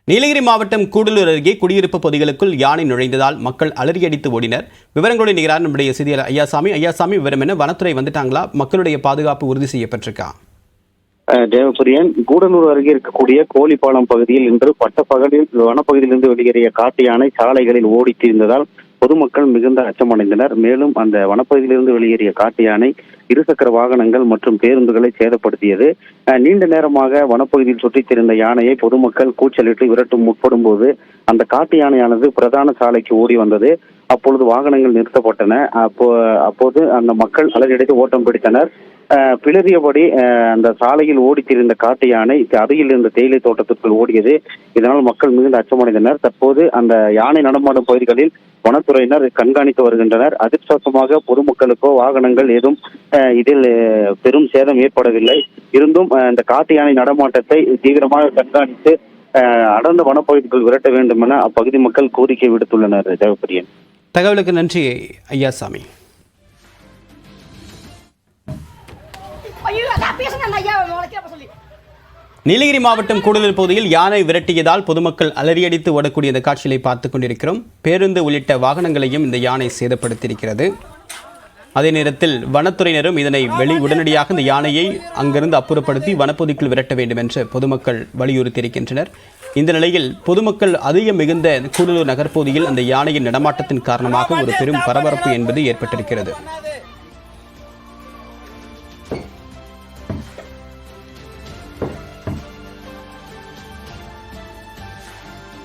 நீலகிரி மாவட்டம் கூடலூர் அருகே குடியிருப்பு பகுதிகளுக்குள் யானை நுழைந்ததால் மக்கள் அலறியடித்து ஓடினர். விவரங்களோடு நிகரான நம்முடைய செய்தியாளர் ஐயாசாமி, விவரம் என்ன? வனத்துறை வந்துட்டாங்களா? மக்களுடைய பாதுகாப்பு உறுதி செய்யப்பட்டிருக்கா? தேவபிரியன், கூடலூர் அருகே இருக்கக்கூடிய கோழிப்பாலம் பகுதியில் இன்று பட்டப்பகலில் வனப்பகுதியிலிருந்து வெளியேறிய காட்டு யானை சாலைகளில் ஓடி திரிந்ததால் பொதுமக்கள் மிகுந்த அச்சமடைந்தனர். மேலும் அந்த வனப்பகுதியிலிருந்து வெளியேறிய காட்டு யானை இருசக்கர வாகனங்கள் மற்றும் பேருந்துகளை சேதப்படுத்தியது. நீண்ட நேரமாக வனப்பகுதியில் சுற்றித் திரிந்த யானையை பொதுமக்கள் கூச்சலிட்டு விரட்டும் முற்படும் போது அந்த காட்டு யானையானது பிரதான சாலைக்கு ஓடி வந்தது. அப்பொழுது வாகனங்கள் நிறுத்தப்பட்டன. அப்போது அந்த மக்கள் அலறியடித்து ஓட்டம் பிடித்தனர். பிளறியபடி அந்த சாலையில் ஓடி திரிந்த காட்டு யானை அருகில் இருந்த தேயிலை தோட்டத்திற்குள் ஓடியது. இதனால் மக்கள் மிகுந்த அச்சமடைந்தனர். தற்போது அந்த யானை நடமாடும் பகுதிகளில் வனத்துறையினர் கண்காணித்து வருகின்றனர். அதிர்ஷ்டவசமாக பொதுமக்களுக்கோ வாகனங்கள் ஏதும் இதில் பெரும் சேதம் ஏற்படவில்லை. இருந்தும் இந்த காட்டு யானை நடமாட்டத்தை தீவிரமாக கண்காணித்து அடர்ந்த வனப்பகுதிக்குள் விரட்ட வேண்டும் என அப்பகுதி மக்கள் கோரிக்கை விடுத்துள்ளனர். தேவபிரியன், தகவலுக்கு நன்றி ஐயாசாமி. நீலகிரி மாவட்டம் கூடலூர் பகுதியில் யானை விரட்டியதால் பொதுமக்கள் அலறியடித்து ஓடக்கூடிய இந்த காட்சிகளை பார்த்துக் கொண்டிருக்கிறோம். பேருந்து உள்ளிட்ட வாகனங்களையும் இந்த யானை சேதப்படுத்தியிருக்கிறது. அதே நேரத்தில் வனத்துறையினரும் இதனை உடனடியாக இந்த யானையை அங்கிருந்து அப்புறப்படுத்தி வனப்பகுதிக்குள் விரட்ட வேண்டும் என்று பொதுமக்கள் வலியுறுத்தியிருக்கின்றனர். இந்த நிலையில் பொதுமக்கள் அதிகம் மிகுந்த கூடலூர் நகர்ப்பகுதியில் அந்த யானையின் நடமாட்டத்தின் காரணமாக ஒரு பெரும் பரபரப்பு என்பது ஏற்பட்டிருக்கிறது.